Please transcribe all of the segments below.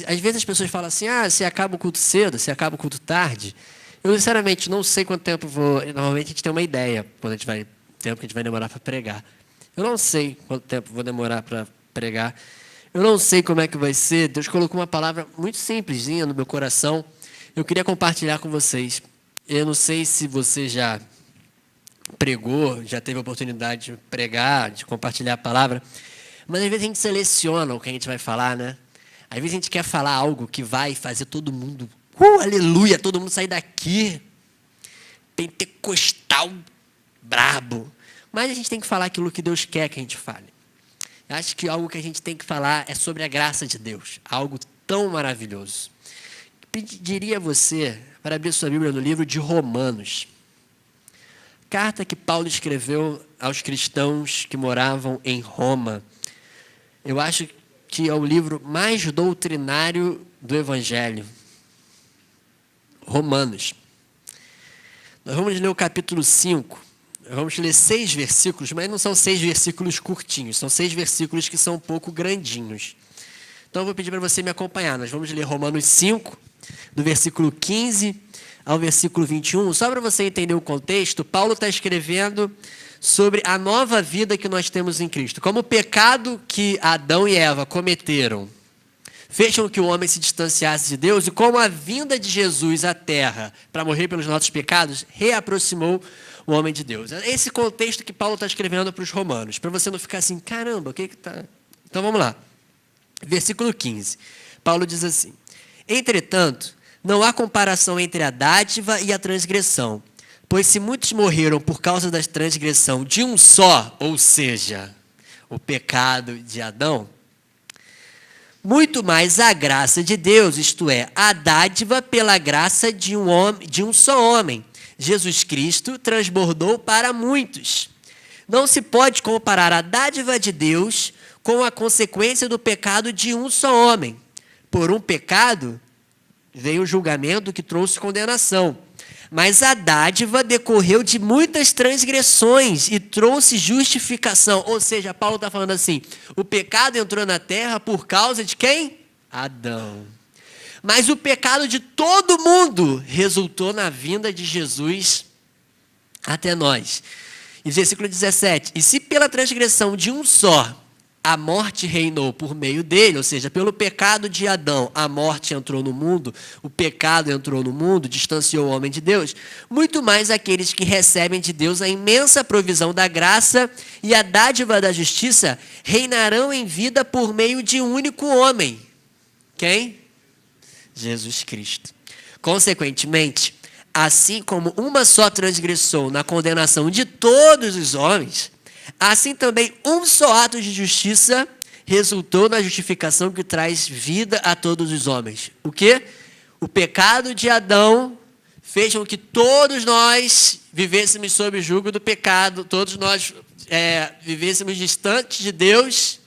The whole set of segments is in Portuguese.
às vezes as pessoas falam assim, você acaba o culto cedo, você acaba o culto tarde. Eu, sinceramente, não sei quanto tempo vou... Normalmente a gente tem uma ideia, quando a gente vai... tempo que a gente vai demorar para pregar. Eu não sei quanto tempo vou demorar para pregar. Eu não sei como é que vai ser. Deus colocou uma palavra muito simplesinha no meu coração. Eu queria compartilhar com vocês. Eu não sei se você já pregou, já teve a oportunidade de pregar, de compartilhar a palavra, mas às vezes a gente seleciona o que a gente vai falar, né? Às vezes a gente quer falar algo que vai fazer todo mundo, aleluia, todo mundo sair daqui, pentecostal, brabo. Mas a gente tem que falar aquilo que Deus quer que a gente fale. Eu acho que algo que a gente tem que falar é sobre a graça de Deus, algo tão maravilhoso. Pediria a você para abrir sua Bíblia no livro de Romanos. Carta que Paulo escreveu aos cristãos que moravam em Roma. Eu acho que é o livro mais doutrinário do Evangelho. Romanos. Nós vamos ler o capítulo 5. Vamos ler 6 versículos, mas não são 6 versículos curtinhos. São 6 versículos que são um pouco grandinhos. Então eu vou pedir para você me acompanhar. Nós vamos ler Romanos 5, do versículo 15 ao versículo 21, só para você entender o contexto. Paulo está escrevendo sobre a nova vida que nós temos em Cristo. Como o pecado que Adão e Eva cometeram fez com que o homem se distanciasse de Deus, e como a vinda de Jesus à terra para morrer pelos nossos pecados reaproximou o homem de Deus. É esse contexto que Paulo está escrevendo para os romanos, para você não ficar assim, caramba, o que está... Então vamos lá. Versículo 15. Paulo diz assim: entretanto, não há comparação entre a dádiva e a transgressão, pois se muitos morreram por causa da transgressão de um só, ou seja, o pecado de Adão, muito mais a graça de Deus, isto é, a dádiva pela graça de um só homem, Jesus Cristo, transbordou para muitos. Não se pode comparar a dádiva de Deus com a consequência do pecado de um só homem. Por um pecado veio o julgamento que trouxe condenação. Mas a dádiva decorreu de muitas transgressões e trouxe justificação. Ou seja, Paulo está falando assim, o pecado entrou na terra por causa de quem? Adão. Mas o pecado de todo mundo resultou na vinda de Jesus até nós. E versículo 17, e se pela transgressão de um só a morte reinou por meio dele, ou seja, pelo pecado de Adão, a morte entrou no mundo, o pecado entrou no mundo, distanciou o homem de Deus, muito mais aqueles que recebem de Deus a imensa provisão da graça e a dádiva da justiça reinarão em vida por meio de um único homem. Quem? Jesus Cristo. Consequentemente, assim como uma só transgressou na condenação de todos os homens, assim também um só ato de justiça resultou na justificação que traz vida a todos os homens. O quê? O pecado de Adão fez com que todos nós vivêssemos sob o jugo do pecado, todos nós vivêssemos distantes de Deus.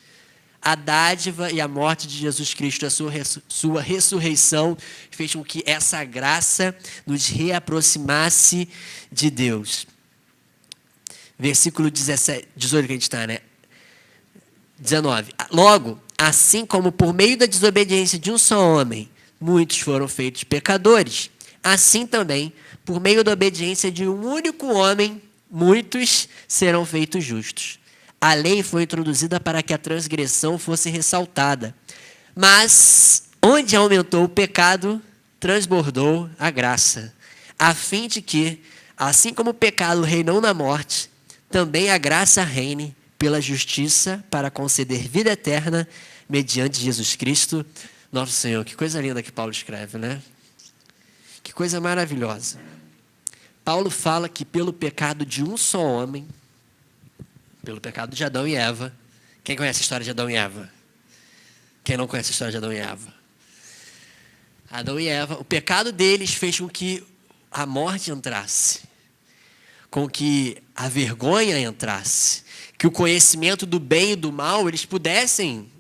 A dádiva e a morte de Jesus Cristo, a sua ressurreição, fez com que essa graça nos reaproximasse de Deus. Versículo 17, 18 que a gente está, né? 19. Logo, assim como por meio da desobediência de um só homem, muitos foram feitos pecadores, assim também, por meio da obediência de um único homem, muitos serão feitos justos. A lei foi introduzida para que a transgressão fosse ressaltada. Mas, onde aumentou o pecado, transbordou a graça, a fim de que, assim como o pecado reinou na morte, também a graça reine pela justiça para conceder vida eterna mediante Jesus Cristo, nosso Senhor. Que coisa linda que Paulo escreve, né? Que coisa maravilhosa. Paulo fala que pelo pecado de um só homem, pelo pecado de Adão e Eva. Quem conhece a história de Adão e Eva? Quem não conhece a história de Adão e Eva? Adão e Eva, o pecado deles fez com que a morte entrasse, com que a vergonha entrasse, que o conhecimento do bem e do mal eles pudessem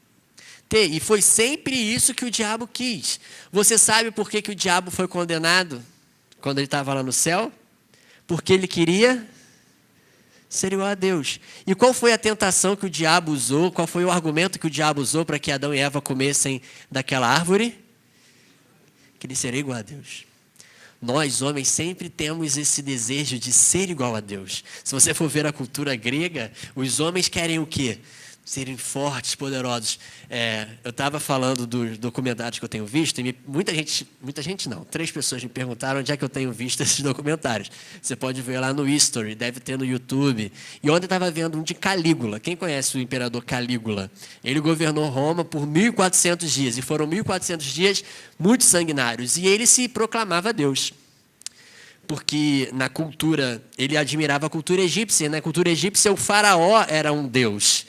ter. E foi sempre isso que o diabo quis. Você sabe por que o diabo foi condenado quando ele estava lá no céu? Porque ele queria Ser igual a Deus. E qual foi a tentação que o diabo usou? Qual foi o argumento que o diabo usou para que Adão e Eva comessem daquela árvore? Que ele seria igual a Deus. Nós, homens, sempre temos esse desejo de ser igual a Deus. Se você for ver a cultura grega, os homens querem o quê? Serem fortes, poderosos. Eu estava falando dos documentários que eu tenho visto, e muita gente não, 3 pessoas me perguntaram onde é que eu tenho visto esses documentários. Você pode ver lá no History, deve ter no YouTube. E ontem eu estava vendo um de Calígula. Quem conhece o imperador Calígula? Ele governou Roma por 1.400 dias, e foram 1.400 dias muito sanguinários. E ele se proclamava Deus. Porque na cultura, ele admirava a cultura egípcia. Na cultura egípcia, o faraó era um deus.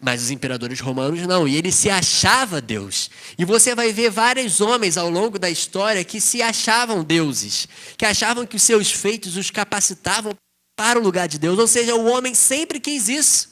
Mas os imperadores romanos não, e ele se achava Deus. E você vai ver vários homens ao longo da história que se achavam deuses, que achavam que os seus feitos os capacitavam para o lugar de Deus. Ou seja, o homem sempre quis isso.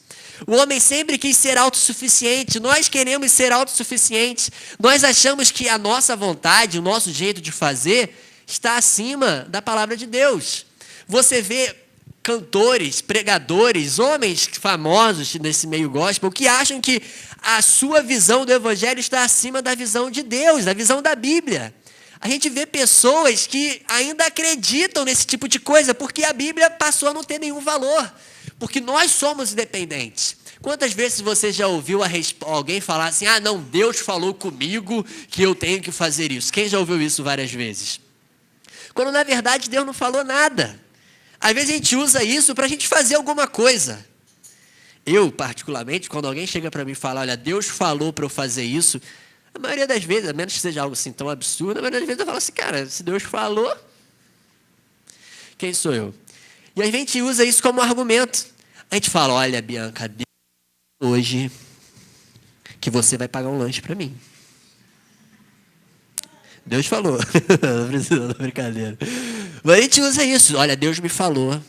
O homem sempre quis ser autossuficiente. Nós queremos ser autossuficientes. Nós achamos que a nossa vontade, o nosso jeito de fazer, está acima da palavra de Deus. Você vê cantores, pregadores, homens famosos nesse meio gospel que acham que a sua visão do evangelho está acima da visão de Deus, da visão da Bíblia. A gente vê pessoas que ainda acreditam nesse tipo de coisa porque a Bíblia passou a não ter nenhum valor, porque nós somos independentes. Quantas vezes você já ouviu alguém falar assim, não, Deus falou comigo que eu tenho que fazer isso? Quem já ouviu isso várias vezes? Quando na verdade Deus não falou nada. Às vezes a gente usa isso para a gente fazer alguma coisa. Eu, particularmente, quando alguém chega para mim e fala, olha, Deus falou para eu fazer isso, a maioria das vezes, a menos que seja algo assim tão absurdo, a maioria das vezes eu falo assim, cara, se Deus falou, quem sou eu? E a gente usa isso como argumento. A gente fala, olha, Bianca, Deus hoje que você vai pagar um lanche para mim. Deus falou. Não precisa da brincadeira. Mas a gente usa isso. Olha, Deus me falou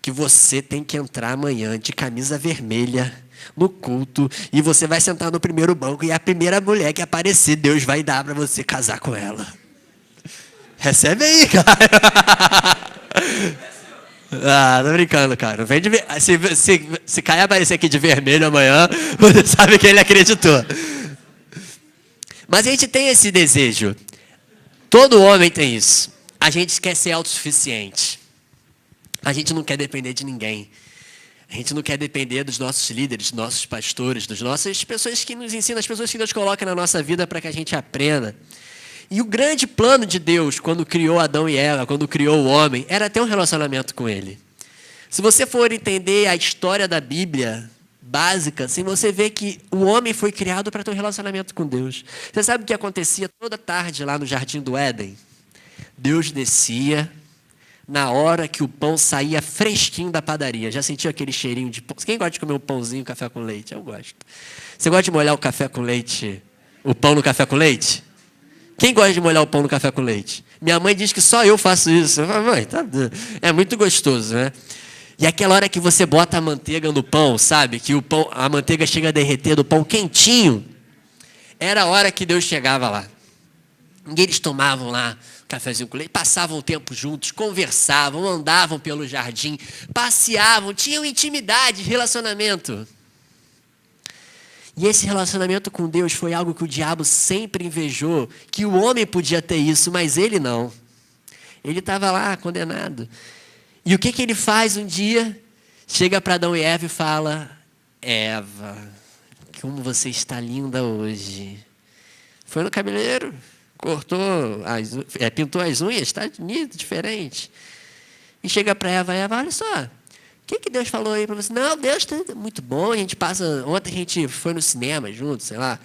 que você tem que entrar amanhã de camisa vermelha no culto e você vai sentar no primeiro banco e a primeira mulher que aparecer, Deus vai dar para você casar com ela. Recebe aí, cara. Tô brincando, cara. Vem de... se Caio aparecer aqui de vermelho amanhã, você sabe que ele acreditou. Mas a gente tem esse desejo. Todo homem tem isso. A gente quer ser autossuficiente. A gente não quer depender de ninguém. A gente não quer depender dos nossos líderes, dos nossos pastores, das nossas pessoas que nos ensinam, as pessoas que Deus coloca na nossa vida para que a gente aprenda. E o grande plano de Deus, quando criou Adão e Eva, quando criou o homem, era ter um relacionamento com Ele. Se você for entender a história da Bíblia básica, assim, você vê que o homem foi criado para ter um relacionamento com Deus. Você sabe o que acontecia toda tarde lá no Jardim do Éden? Deus descia na hora que o pão saía fresquinho da padaria. Já sentiu aquele cheirinho de pão? Quem gosta de comer um pãozinho, café com leite? Eu gosto. Você gosta de molhar o café com leite, o pão no café com leite? Quem gosta de molhar o pão no café com leite? Minha mãe diz que só eu faço isso. Eu falo, mãe, é muito gostoso, né? E aquela hora que você bota a manteiga no pão, sabe? Que o pão, a manteiga chega a derreter do pão quentinho. Era a hora que Deus chegava lá. E eles tomavam lá um cafezinho com leite, passavam o tempo juntos, conversavam, andavam pelo jardim, passeavam, tinham intimidade, relacionamento. E esse relacionamento com Deus foi algo que o diabo sempre invejou, que o homem podia ter isso, mas ele não. Ele estava lá, condenado. E o que ele faz um dia? Chega para Adão e Eva e fala, Eva, como você está linda hoje. Foi no cabeleireiro, cortou, pintou as unhas, está bonito, diferente. E chega para Eva, olha só, o que Deus falou aí para você? Não, Deus está muito bom, a gente passa... Ontem a gente foi no cinema junto, sei lá.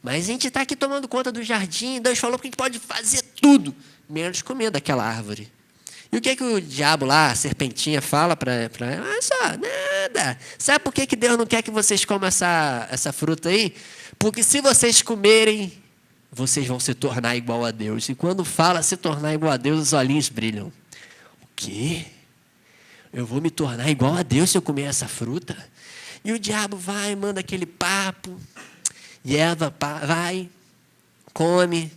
Mas a gente está aqui tomando conta do jardim, Deus falou que a gente pode fazer tudo, menos comer daquela árvore. E o que o diabo lá, a serpentinha, fala para ela? Olha só, nada. Sabe por que Deus não quer que vocês comam essa fruta aí? Porque se vocês comerem, vocês vão se tornar igual a Deus. E quando fala se tornar igual a Deus, os olhinhos brilham. O quê? Eu vou me tornar igual a Deus se eu comer essa fruta? E o diabo vai, manda aquele papo. E Eva vai, come,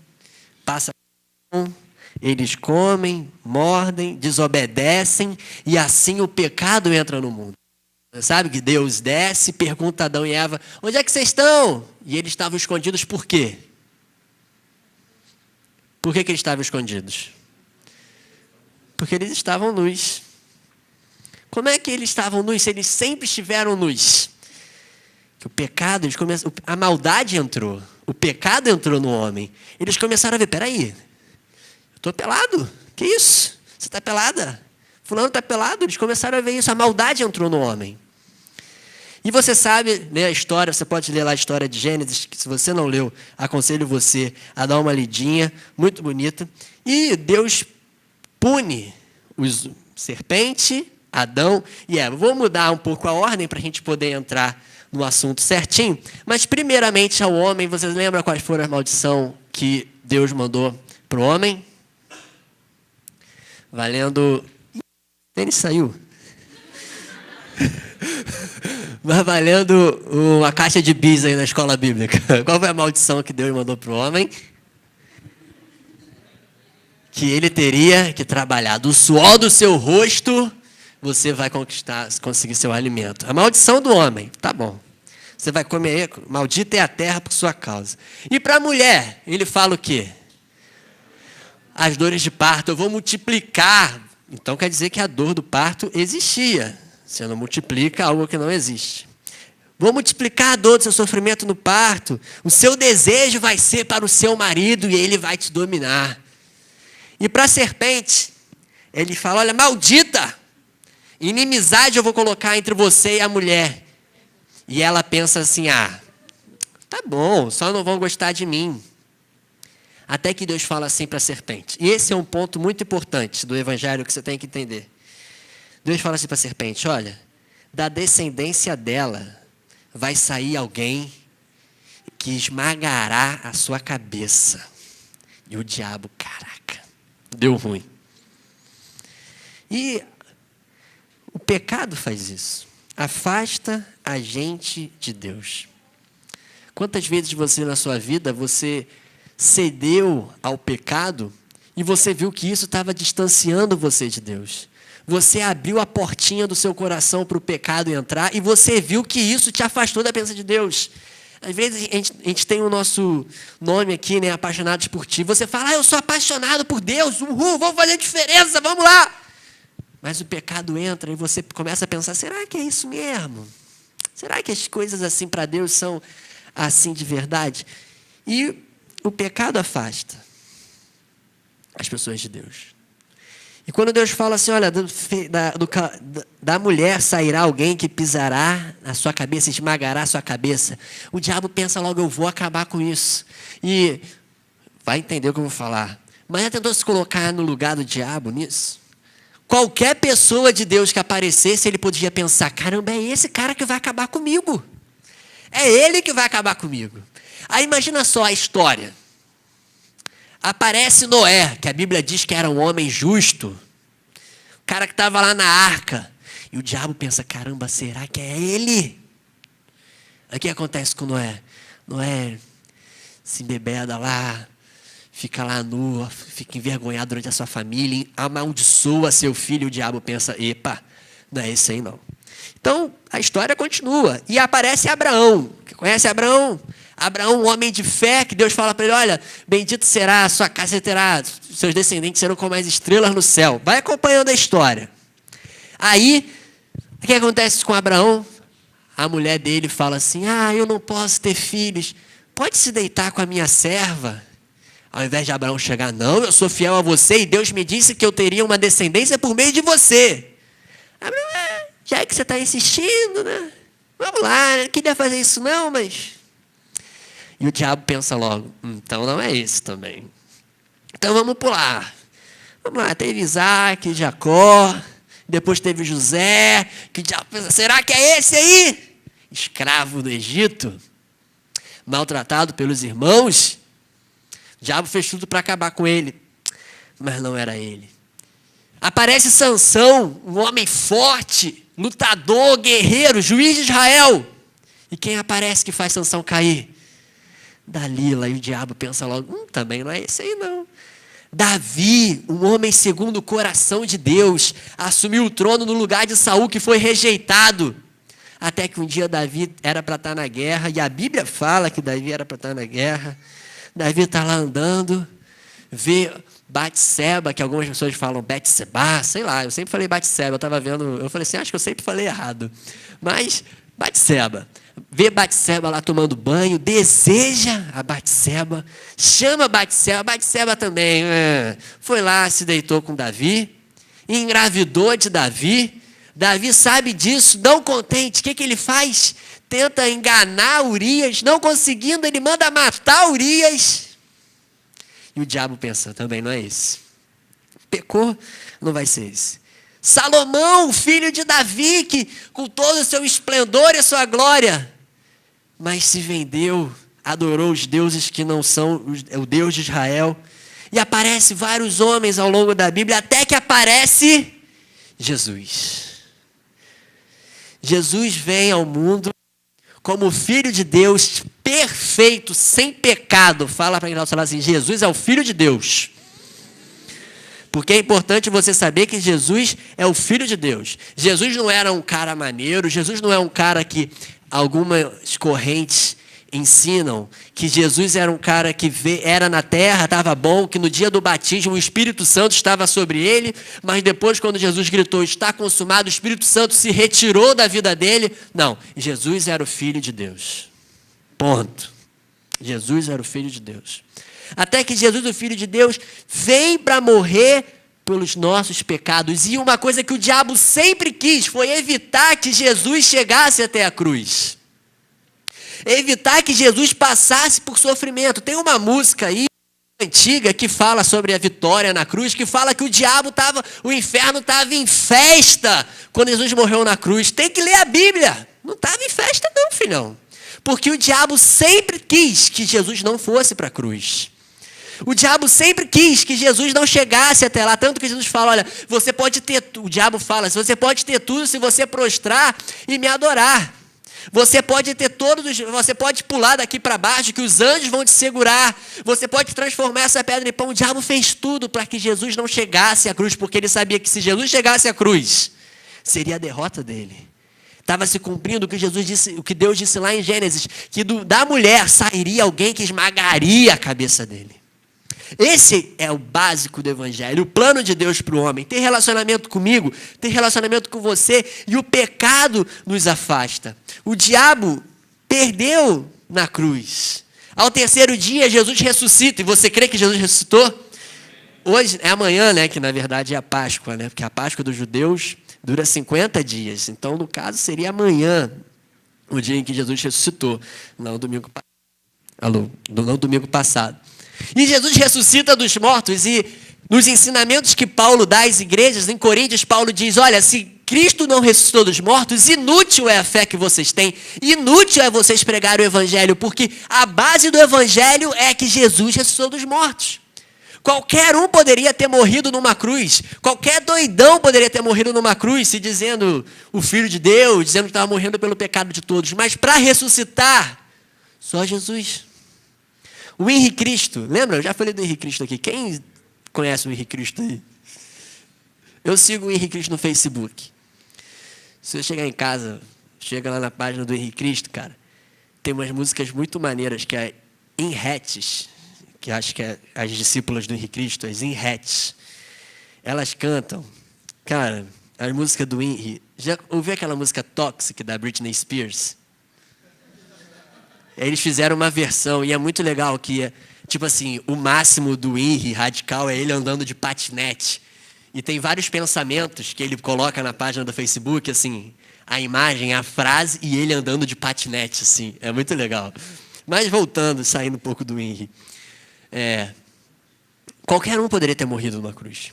passa Eles comem, mordem, desobedecem e assim o pecado entra no mundo. Sabe que Deus desce, pergunta a Adão e Eva, onde é que vocês estão? E eles estavam escondidos por quê? Por que eles estavam escondidos? Porque eles estavam nus. Como é que eles estavam nus se eles sempre estiveram nus? Que o pecado, a maldade entrou, o pecado entrou no homem. Eles começaram a ver, peraí, eu estou pelado, que isso? Você está pelada? Fulano está pelado? Eles começaram a ver isso, a maldade entrou no homem. E você sabe, né, a história, você pode ler lá a história de Gênesis, que se você não leu, aconselho você a dar uma lidinha, muito bonita. E Deus pune os serpente, Adão e Eva. Vou mudar um pouco a ordem para a gente poder entrar no assunto certinho. Mas primeiramente ao homem, vocês lembram quais foram as maldições que Deus mandou para o homem? Valendo... Ele saiu. Mas valendo uma caixa de bis aí na escola bíblica. Qual foi a maldição que Deus mandou para o homem? Que ele teria que trabalhar do suor do seu rosto, você vai conseguir seu alimento. A maldição do homem, tá bom. Você vai comer, maldita é a terra por sua causa. E para a mulher, ele fala o quê? As dores de parto, eu vou multiplicar. Então quer dizer que a dor do parto existia. Você não multiplica algo que não existe. Vou multiplicar a dor do seu sofrimento no parto. O seu desejo vai ser para o seu marido e ele vai te dominar. E para a serpente, ele fala, olha, maldita, inimizade eu vou colocar entre você e a mulher. E ela pensa assim, tá bom, só não vão gostar de mim. Até que Deus fala assim para a serpente. E esse é um ponto muito importante do evangelho que você tem que entender. Deus fala assim para a serpente, olha, da descendência dela vai sair alguém que esmagará a sua cabeça. E o diabo, caraca, deu ruim. E o pecado faz isso. Afasta a gente de Deus. Quantas vezes você na sua vida, você cedeu ao pecado e você viu que isso estava distanciando você de Deus? Você abriu a portinha do seu coração para o pecado entrar e você viu que isso te afastou da presença de Deus. Às vezes a gente tem o nosso nome aqui, né, apaixonados por ti. Você fala, eu sou apaixonado por Deus, uhul, vamos fazer diferença, vamos lá. Mas o pecado entra e você começa a pensar, será que é isso mesmo? Será que as coisas assim para Deus são assim de verdade? E o pecado afasta as pessoas de Deus. E quando Deus fala assim, olha, da mulher sairá alguém que pisará na sua cabeça, esmagará a sua cabeça, o diabo pensa logo, eu vou acabar com isso. E vai entender o que eu vou falar. Mas já tentou se colocar no lugar do diabo nisso? Qualquer pessoa de Deus que aparecesse, ele podia pensar, caramba, é esse cara que vai acabar comigo. É ele que vai acabar comigo. Aí imagina só a história. Aparece Noé, que a Bíblia diz que era um homem justo. O cara que estava lá na arca. E o diabo pensa, caramba, será que é ele? Aí o que acontece com Noé? Noé se embebeda lá, fica lá nu, fica envergonhado durante a sua família, amaldiçoa seu filho. O diabo pensa, epa, não é esse aí não. Então, a história continua. E aparece Abraão. Conhece Abraão? Abraão, um homem de fé, que Deus fala para ele, olha, bendito será a sua casa, seus descendentes serão como as estrelas no céu. Vai acompanhando a história. Aí, o que acontece com Abraão? A mulher dele fala assim, eu não posso ter filhos, pode se deitar com a minha serva? Ao invés de Abraão chegar, não, eu sou fiel a você e Deus me disse que eu teria uma descendência por meio de você. Abraão, já é que você está insistindo, né? Vamos lá, não queria fazer isso não, mas... E o diabo pensa logo, então não é esse também. Então vamos pular. Vamos lá, teve Isaac, Jacó, depois teve José, que o diabo pensa, será que é esse aí? Escravo do Egito, maltratado pelos irmãos. O diabo fez tudo para acabar com ele, mas não era ele. Aparece Sansão, um homem forte, lutador, guerreiro, juiz de Israel. E quem aparece que faz Sansão cair? Dalila. E o diabo pensa logo, também não é esse aí não. Davi, um homem segundo o coração de Deus, assumiu o trono no lugar de Saul, que foi rejeitado. Até que um dia Davi era para estar na guerra, e a Bíblia fala que Davi era para estar na guerra. Davi está lá andando, vê Batseba, que algumas pessoas falam Betseba, sei lá, eu sempre falei Batseba, eu estava vendo, eu falei assim, acho que eu sempre falei errado. Mas Batseba, vê Batseba lá tomando banho, deseja a Batseba, chama Batseba também, foi lá, se deitou com Davi, engravidou de Davi. Davi sabe disso, não contente, o que ele faz? Tenta enganar Urias, não conseguindo, ele manda matar Urias. E o diabo pensa, também não é esse. Pecou, não vai ser esse. Salomão, filho de Davi, que com todo o seu esplendor e sua glória, mas se vendeu, adorou os deuses que não são o Deus de Israel. E aparece vários homens ao longo da Bíblia, até que aparece Jesus. Jesus vem ao mundo como Filho de Deus, perfeito, sem pecado. Fala para quem está falando assim, Jesus é o Filho de Deus. Porque é importante você saber que Jesus é o Filho de Deus. Jesus não era um cara maneiro, Jesus não é um cara que algumas correntes ensinam que Jesus era um cara que era na terra, estava bom, que no dia do batismo o Espírito Santo estava sobre ele, mas depois quando Jesus gritou, está consumado, o Espírito Santo se retirou da vida dele. Não, Jesus era o Filho de Deus. Ponto. Jesus era o Filho de Deus. Até que Jesus, o Filho de Deus, vem para morrer pelos nossos pecados. E uma coisa que o diabo sempre quis foi evitar que Jesus chegasse até a cruz. Evitar que Jesus passasse por sofrimento. Tem uma música aí antiga que fala sobre a vitória na cruz, que fala que o inferno estava em festa quando Jesus morreu na cruz. Tem que ler a Bíblia. Não estava em festa não, filhão. Porque o diabo sempre quis que Jesus não fosse para a cruz. O diabo sempre quis que Jesus não chegasse até lá. Tanto que Jesus fala, olha, você pode ter, o diabo fala, você pode ter tudo se você prostrar e me adorar. Você pode ter você pode pular daqui para baixo, que os anjos vão te segurar. Você pode transformar essa pedra em pão. O diabo fez tudo para que Jesus não chegasse à cruz, porque ele sabia que se Jesus chegasse à cruz, seria a derrota dele. Estava se cumprindo o que Jesus disse, o que Deus disse lá em Gênesis, que da mulher sairia alguém que esmagaria a cabeça dele. Esse é o básico do Evangelho, o plano de Deus para o homem. Ter relacionamento comigo, ter relacionamento com você, e o pecado nos afasta. O diabo perdeu na cruz. Ao terceiro dia, Jesus ressuscita. E você crê que Jesus ressuscitou? Hoje, é amanhã, né, que na verdade é a Páscoa, né? Porque a Páscoa dos judeus dura 50 dias. Então, no caso, seria amanhã, o dia em que Jesus ressuscitou. Não domingo passado. E Jesus ressuscita dos mortos, e nos ensinamentos que Paulo dá às igrejas, em Coríntios, Paulo diz, olha, se Cristo não ressuscitou dos mortos, inútil é a fé que vocês têm, inútil é vocês pregarem o Evangelho, porque a base do Evangelho é que Jesus ressuscitou dos mortos. Qualquer um poderia ter morrido numa cruz, qualquer doidão poderia ter morrido numa cruz, se dizendo o Filho de Deus, dizendo que estava morrendo pelo pecado de todos, mas para ressuscitar, só Jesus. O Henrique Cristo, lembra? Eu já falei do Henrique Cristo aqui. Quem conhece o Henrique Cristo aí? Eu sigo o Henrique Cristo no Facebook. Se você chegar em casa, chega lá na página do Henrique Cristo, cara, tem umas músicas muito maneiras, que é Inhetes, que acho que é as discípulas do Henrique Cristo, as Inhetes. Elas cantam, cara, as músicas do Henrique. Já ouviu aquela música Toxic da Britney Spears? Eles fizeram uma versão, e é muito legal, que é, tipo assim, o máximo do Henry radical é ele andando de patinete. E tem vários pensamentos que ele coloca na página do Facebook, assim, a imagem, a frase e ele andando de patinete, assim. É muito legal. Mas voltando, saindo um pouco do Henry. Qualquer um poderia ter morrido numa cruz.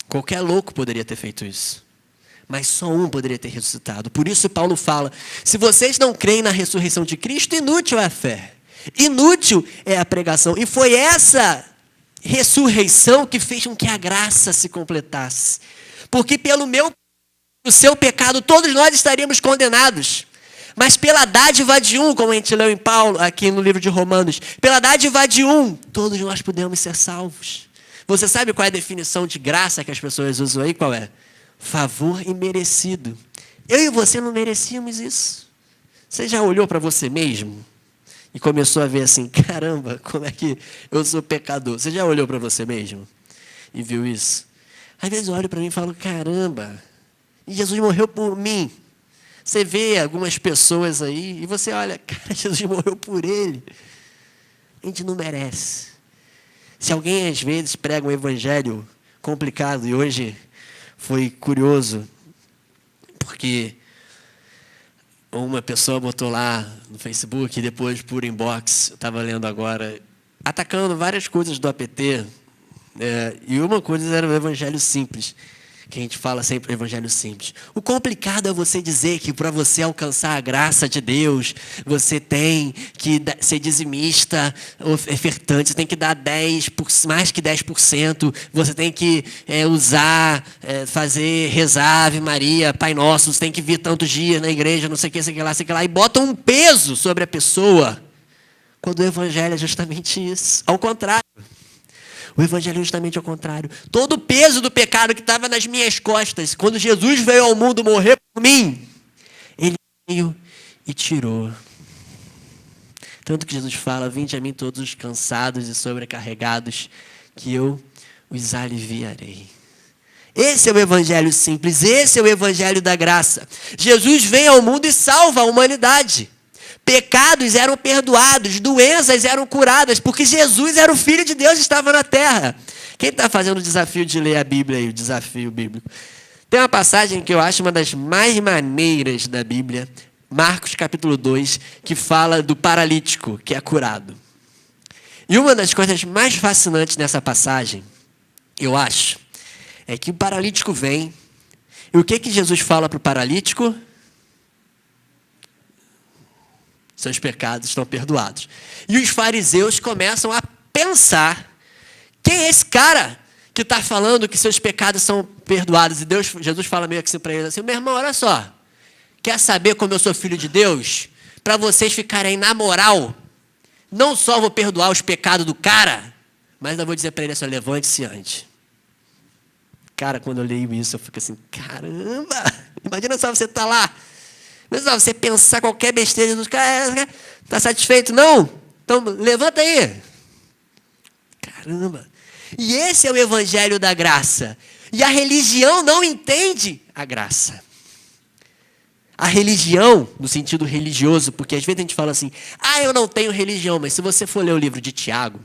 Qualquer louco poderia ter feito isso. Mas só um poderia ter ressuscitado. Por isso Paulo fala, se vocês não creem na ressurreição de Cristo, inútil é a fé. Inútil é a pregação. E foi essa ressurreição que fez com que a graça se completasse. Porque pelo seu pecado, todos nós estaríamos condenados. Mas pela dádiva de um, como a gente leu em Paulo, aqui no livro de Romanos, pela dádiva de um, todos nós podemos ser salvos. Você sabe qual é a definição de graça que as pessoas usam aí? Qual é? Favor imerecido. Eu e você não merecíamos isso. Você já olhou para você mesmo e começou a ver assim, caramba, como é que eu sou pecador? Você já olhou para você mesmo e viu isso? Às vezes eu olho para mim e falo, caramba, e Jesus morreu por mim. Você vê algumas pessoas aí e você olha, cara, Jesus morreu por ele. A gente não merece. Se alguém às vezes prega um evangelho complicado, e hoje foi curioso, porque uma pessoa botou lá no Facebook, e depois por inbox, eu estava lendo agora, atacando várias coisas do APT, e uma coisa era o evangelho simples, que a gente fala sempre evangelho simples. O complicado é você dizer que para você alcançar a graça de Deus, você tem que ser dizimista, ofertante, você tem que dar mais que 10%, você tem que rezar Ave Maria, Pai Nosso, você tem que vir tantos dias na igreja, não sei o que, sei que lá, e botam um peso sobre a pessoa, quando o evangelho é justamente isso, ao contrário. O evangelho é justamente ao contrário. Todo o peso do pecado que estava nas minhas costas, quando Jesus veio ao mundo morrer por mim, ele veio e tirou. Tanto que Jesus fala, vinde a mim todos os cansados e sobrecarregados, que eu os aliviarei. Esse é o evangelho simples, esse é o evangelho da graça. Jesus vem ao mundo e salva a humanidade. Pecados eram perdoados, doenças eram curadas, porque Jesus era o Filho de Deus e estava na terra. Quem está fazendo o desafio de ler a Bíblia aí, o desafio bíblico? Tem uma passagem que eu acho uma das mais maneiras da Bíblia, Marcos capítulo 2, que fala do paralítico que é curado. E uma das coisas mais fascinantes nessa passagem, eu acho, é que o paralítico vem, e o que Jesus fala para o paralítico? Seus pecados estão perdoados. E os fariseus começam a pensar, quem é esse cara que está falando que seus pecados são perdoados? E Jesus fala meio assim para eles, assim, meu irmão, olha só, quer saber como eu sou filho de Deus? Para vocês ficarem na moral, não só vou perdoar os pecados do cara, mas eu vou dizer para ele assim, levante-se antes. Cara, quando eu leio isso, eu fico assim, caramba, imagina só você estar lá, você pensar qualquer besteira dos caras, está satisfeito? Não? Então, levanta aí. Caramba. E esse é o evangelho da graça. E a religião não entende a graça. A religião, no sentido religioso, porque às vezes a gente fala assim, eu não tenho religião, mas se você for ler o livro de Tiago,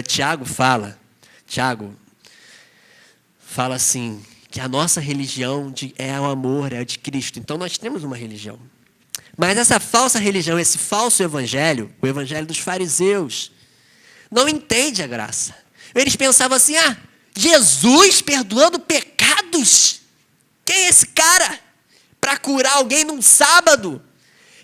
Tiago fala assim, que a nossa religião é o amor, é a de Cristo. Então nós temos uma religião. Mas essa falsa religião, esse falso evangelho, o evangelho dos fariseus, não entende a graça. Eles pensavam assim, Jesus perdoando pecados? Quem é esse cara para curar alguém num sábado?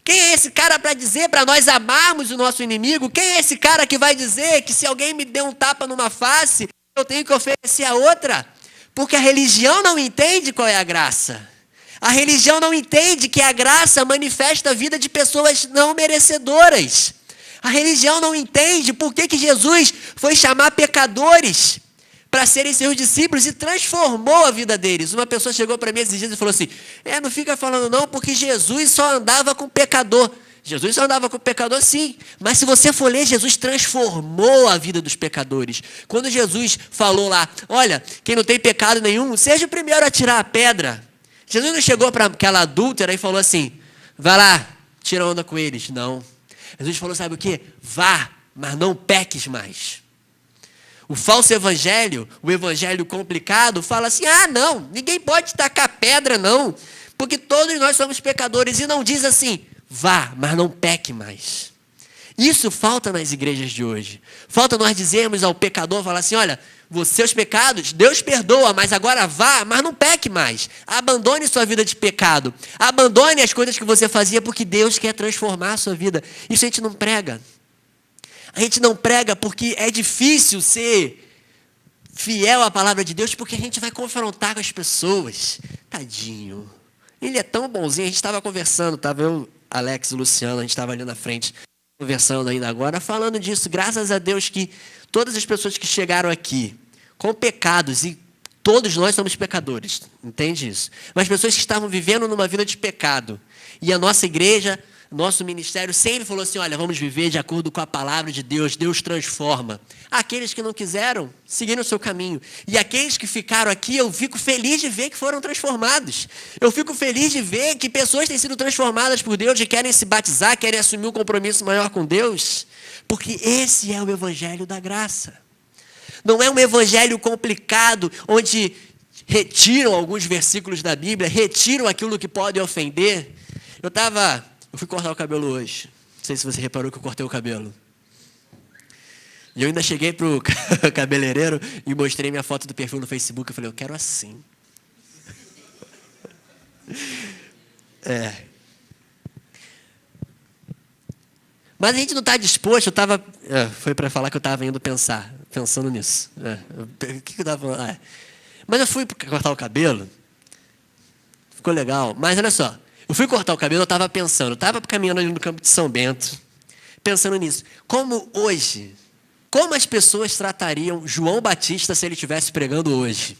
Quem é esse cara para dizer para nós amarmos o nosso inimigo? Quem é esse cara que vai dizer que se alguém me der um tapa numa face, eu tenho que oferecer a outra? Porque a religião não entende qual é a graça. A religião não entende que a graça manifesta a vida de pessoas não merecedoras. A religião não entende por que Jesus foi chamar pecadores para serem seus discípulos e transformou a vida deles. Uma pessoa chegou para mim esses dias e falou assim, não fica falando não, porque Jesus só andava com pecador. Jesus só andava com pecador, sim. Mas se você for ler, Jesus transformou a vida dos pecadores. Quando Jesus falou lá, olha, quem não tem pecado nenhum, seja o primeiro a tirar a pedra. Jesus não chegou para aquela adúltera e falou assim, vai lá, tira onda com eles. Não. Jesus falou, sabe o quê? Vá, mas não peques mais. O falso evangelho, o evangelho complicado, fala assim, não, ninguém pode tacar pedra, não, porque todos nós somos pecadores. E não diz assim, vá, mas não peque mais. Isso falta nas igrejas de hoje. Falta nós dizermos ao pecador, falar assim, olha, os seus pecados, Deus perdoa, mas agora vá, mas não peque mais. Abandone sua vida de pecado. Abandone as coisas que você fazia, porque Deus quer transformar a sua vida. Isso a gente não prega. A gente não prega porque é difícil ser fiel à palavra de Deus, porque a gente vai confrontar com as pessoas. Tadinho. Ele é tão bonzinho. A gente estava conversando, estava eu, Alex e o Luciano, a gente estava ali na frente, conversando ainda agora, falando disso. Graças a Deus que todas as pessoas que chegaram aqui com pecados, e todos nós somos pecadores, entende isso? Mas pessoas que estavam vivendo numa vida de pecado. E a nossa igreja, nosso ministério sempre falou assim, olha, vamos viver de acordo com a palavra de Deus, Deus transforma. Aqueles que não quiseram, seguiram o seu caminho. E aqueles que ficaram aqui, eu fico feliz de ver que foram transformados. Eu fico feliz de ver que pessoas têm sido transformadas por Deus e querem se batizar, querem assumir um compromisso maior com Deus. Porque esse é o evangelho da graça. Não é um evangelho complicado, onde retiram alguns versículos da Bíblia, retiram aquilo que pode ofender. Eu fui cortar o cabelo hoje. Não sei se você reparou que eu cortei o cabelo. E eu ainda cheguei pro cabeleireiro e mostrei minha foto do perfil no Facebook. Eu falei, eu quero assim. Mas a gente não está disposto. Foi para falar que eu estava indo pensando nisso. O que eu estava falando? Mas eu fui cortar o cabelo. Ficou legal. Mas olha só. Eu fui cortar o cabelo, eu estava pensando. Eu estava caminhando ali no campo de São Bento. Pensando nisso. Como as pessoas tratariam João Batista se ele estivesse pregando hoje?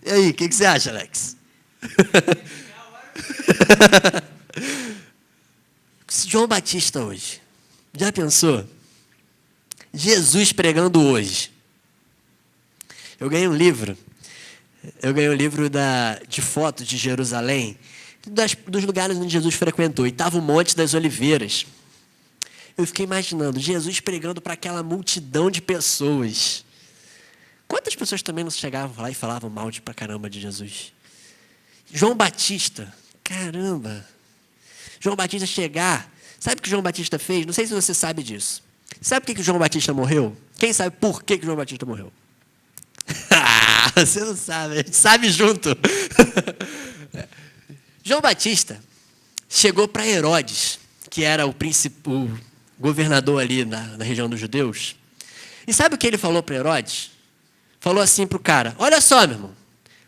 E aí, o que você acha, Alex? João Batista hoje. Já pensou? Jesus pregando hoje. Eu ganhei um livro de fotos de Jerusalém, dos lugares onde Jesus frequentou. E estava o Monte das Oliveiras. Eu fiquei imaginando Jesus pregando para aquela multidão de pessoas. Quantas pessoas também não chegavam lá e falavam mal pra caramba de Jesus? João Batista, caramba. João Batista chegar. Sabe o que João Batista fez? Não sei se você sabe disso. Sabe por que João Batista morreu? Quem sabe por que João Batista morreu? Você não sabe, a gente sabe junto. João Batista chegou para Herodes, que era o governador ali na região dos judeus. E sabe o que ele falou para Herodes? Falou assim para o cara, olha só, meu irmão,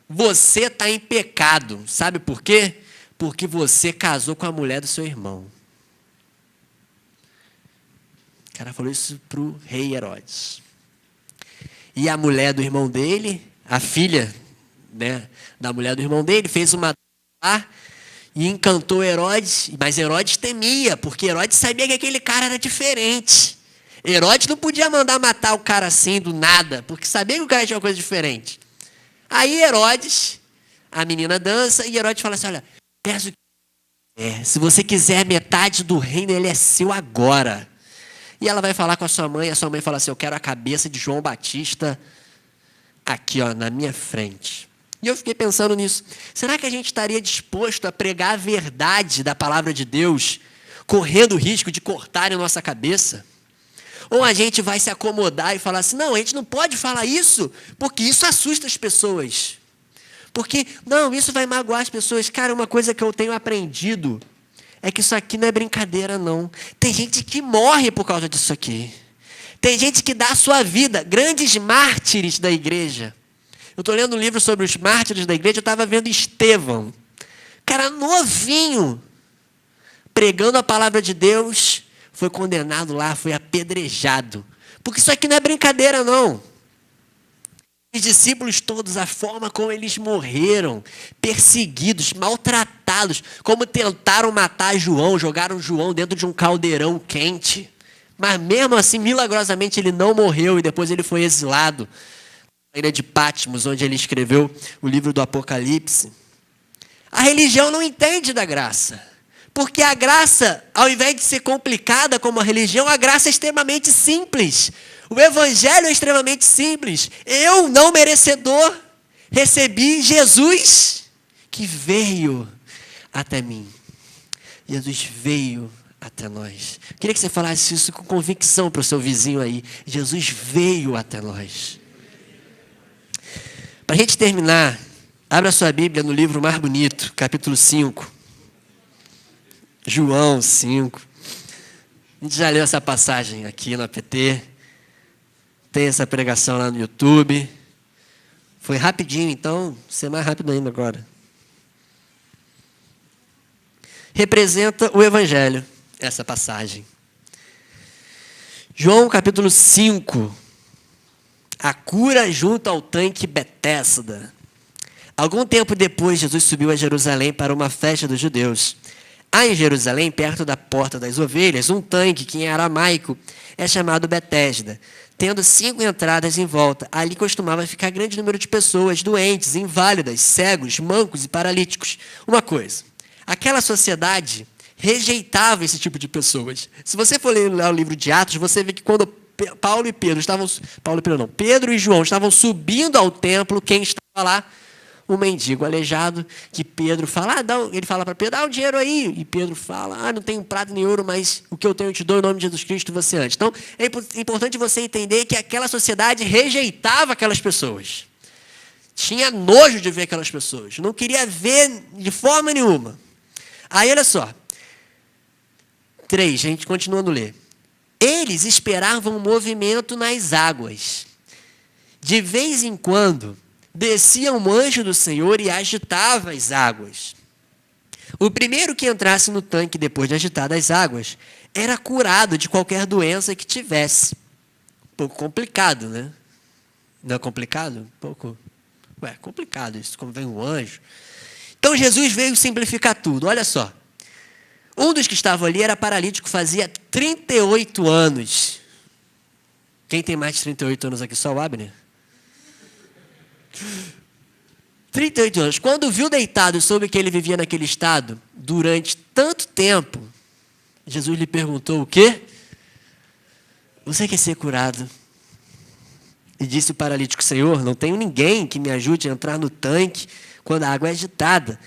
você está em pecado. Sabe por quê? Porque você casou com a mulher do seu irmão. O cara falou isso para o rei Herodes. E a mulher do irmão dele, a filha, né, da mulher do irmão dele, fez uma e encantou Herodes. Mas Herodes temia, porque Herodes sabia que aquele cara era diferente. Herodes não podia mandar matar o cara assim do nada, porque sabia que o cara tinha uma coisa diferente. Aí Herodes, a menina dança, e Herodes fala assim, olha, peço que se você quiser metade do reino, ele é seu agora. E ela vai falar com a sua mãe fala assim, eu quero a cabeça de João Batista aqui, ó, na minha frente. E eu fiquei pensando nisso. Será que a gente estaria disposto a pregar a verdade da palavra de Deus, correndo o risco de cortarem nossa cabeça? Ou a gente vai se acomodar e falar assim, não, a gente não pode falar isso, porque isso assusta as pessoas. Porque, não, isso vai magoar as pessoas. Cara, uma coisa que eu tenho aprendido é que isso aqui não é brincadeira, não. Tem gente que morre por causa disso aqui. Tem gente que dá a sua vida, grandes mártires da igreja. Eu estou lendo um livro sobre os mártires da igreja, eu estava vendo Estevão. Cara novinho, pregando a palavra de Deus, foi condenado lá, foi apedrejado. Porque isso aqui não é brincadeira, não. Os discípulos todos, a forma como eles morreram, perseguidos, maltratados, como tentaram matar João, jogaram João dentro de um caldeirão quente. Mas mesmo assim, milagrosamente, ele não morreu e depois ele foi exilado na ilha de Patmos, onde ele escreveu o livro do Apocalipse. A religião não entende da graça. Porque a graça, ao invés de ser complicada como a religião, a graça é extremamente simples. O evangelho é extremamente simples. Eu, não merecedor, recebi Jesus que veio até mim. Jesus veio até nós. Queria que você falasse isso com convicção para o seu vizinho aí. Jesus veio até nós. Para a gente terminar, abra sua Bíblia no livro mais bonito, capítulo 5. João 5. A gente já leu essa passagem aqui no APT. Tem essa pregação lá no YouTube. Foi rapidinho, então, ser mais rápido ainda agora. representa o Evangelho, essa passagem. João capítulo 5, a cura junto ao tanque Betesda. Algum tempo depois, Jesus subiu a Jerusalém para uma festa dos judeus. Há em Jerusalém, perto da Porta das Ovelhas, um tanque que em aramaico é chamado Betesda, tendo 5 entradas em volta. Ali costumava ficar grande número de pessoas, doentes, inválidas, cegos, mancos e paralíticos. Uma coisa, aquela sociedade rejeitava esse tipo de pessoas. Se você for ler o livro de Atos, você vê que quando Pedro e João estavam subindo ao templo, quem estava lá? O mendigo aleijado, que Pedro fala, ele fala para Pedro, dá o dinheiro aí. E Pedro fala, não tenho prata nem ouro, mas o que eu tenho eu te dou em nome de Jesus Cristo, você antes. Então, é importante você entender que aquela sociedade rejeitava aquelas pessoas. Tinha nojo de ver aquelas pessoas. Não queria ver de forma nenhuma. Aí, olha só. 3, a gente continuando a ler. Eles esperavam um movimento nas águas. De vez em quando, descia um anjo do Senhor e agitava as águas. O primeiro que entrasse no tanque depois de agitar as águas era curado de qualquer doença que tivesse. Um pouco complicado, né? Não é complicado? Um pouco. Complicado isso, como vem um anjo. Então Jesus veio simplificar tudo. Olha só. Um dos que estavam ali era paralítico, fazia 38 anos. Quem tem mais de 38 anos aqui? Só o Abner? 38 anos. Quando viu deitado e soube que ele vivia naquele estado durante tanto tempo, Jesus lhe perguntou o quê? Você quer ser curado? E disse o paralítico, Senhor, não tenho ninguém que me ajude a entrar no tanque quando a água é agitada.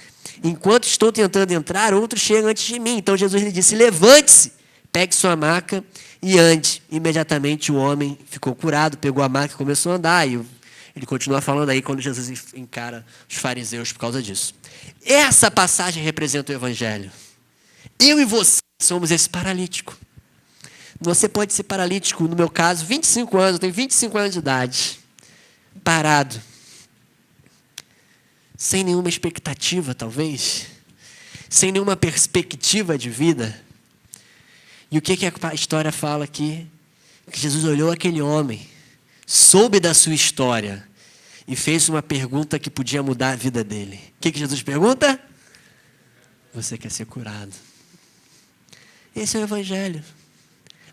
Enquanto estou tentando entrar, outro chega antes de mim. Então Jesus lhe disse, levante-se, pegue sua maca e ande. Imediatamente o homem ficou curado, pegou a maca e começou a andar. E ele continua falando aí quando Jesus encara os fariseus por causa disso. Essa passagem representa o Evangelho. Eu e você somos esse paralítico. Você pode ser paralítico, no meu caso, 25 anos, eu tenho 25 anos de idade, parado, sem nenhuma expectativa, talvez, sem nenhuma perspectiva de vida. E o que a história fala aqui? Que Jesus olhou aquele homem, soube da sua história e fez uma pergunta que podia mudar a vida dele. O que Jesus pergunta? Você quer ser curado? Esse é o Evangelho.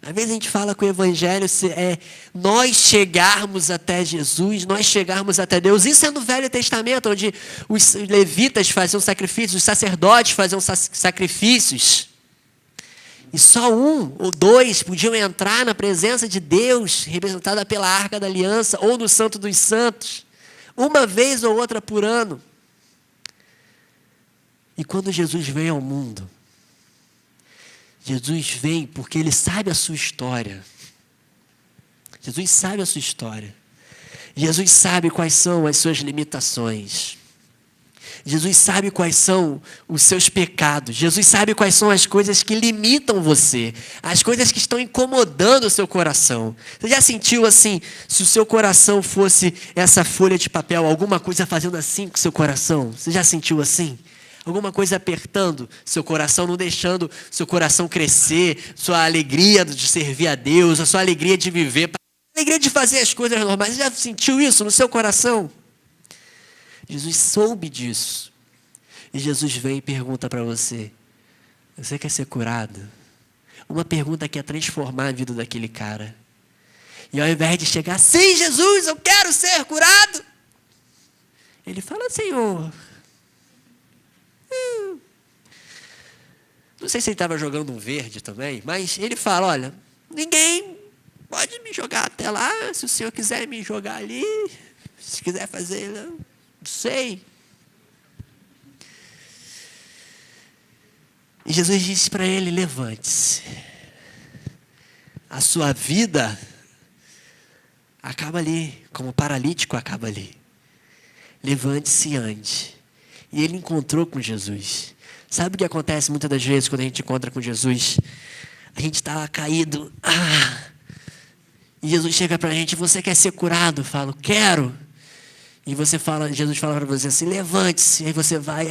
Às vezes a gente fala que o Evangelho é nós chegarmos até Jesus, nós chegarmos até Deus. Isso é no Velho Testamento, onde os levitas faziam sacrifícios, os sacerdotes faziam sacrifícios. E só 1 ou 2 podiam entrar na presença de Deus, representada pela Arca da Aliança, ou no Santo dos Santos, uma vez ou outra por ano. E quando Jesus veio ao mundo, Jesus vem porque Ele sabe a sua história. Jesus sabe a sua história. Jesus sabe quais são as suas limitações. Jesus sabe quais são os seus pecados. Jesus sabe quais são as coisas que limitam você. As coisas que estão incomodando o seu coração. Você já sentiu assim, se o seu coração fosse essa folha de papel, alguma coisa fazendo assim com o seu coração? Você já sentiu assim? Alguma coisa apertando seu coração, não deixando seu coração crescer, sua alegria de servir a Deus, a sua alegria de viver, a alegria de fazer as coisas normais. Você já sentiu isso no seu coração? Jesus soube disso. E Jesus vem e pergunta para você, você quer ser curado? Uma pergunta que ia transformar a vida daquele cara. E ao invés de chegar, sim, Jesus, eu quero ser curado. Ele fala, Senhor... Não sei se ele estava jogando um verde também, mas ele fala, olha, ninguém pode me jogar até lá, se o Senhor quiser me jogar ali, se quiser fazer, não sei. E Jesus disse para ele, levante-se. A sua vida acaba ali, como paralítico acaba ali. Levante-se e ande. E ele encontrou com Jesus. Sabe o que acontece muitas das vezes quando a gente encontra com Jesus? A gente está caído. E Jesus chega para a gente, você quer ser curado? Eu falo, quero. E você fala, Jesus fala para você assim, levante-se. Aí você vai,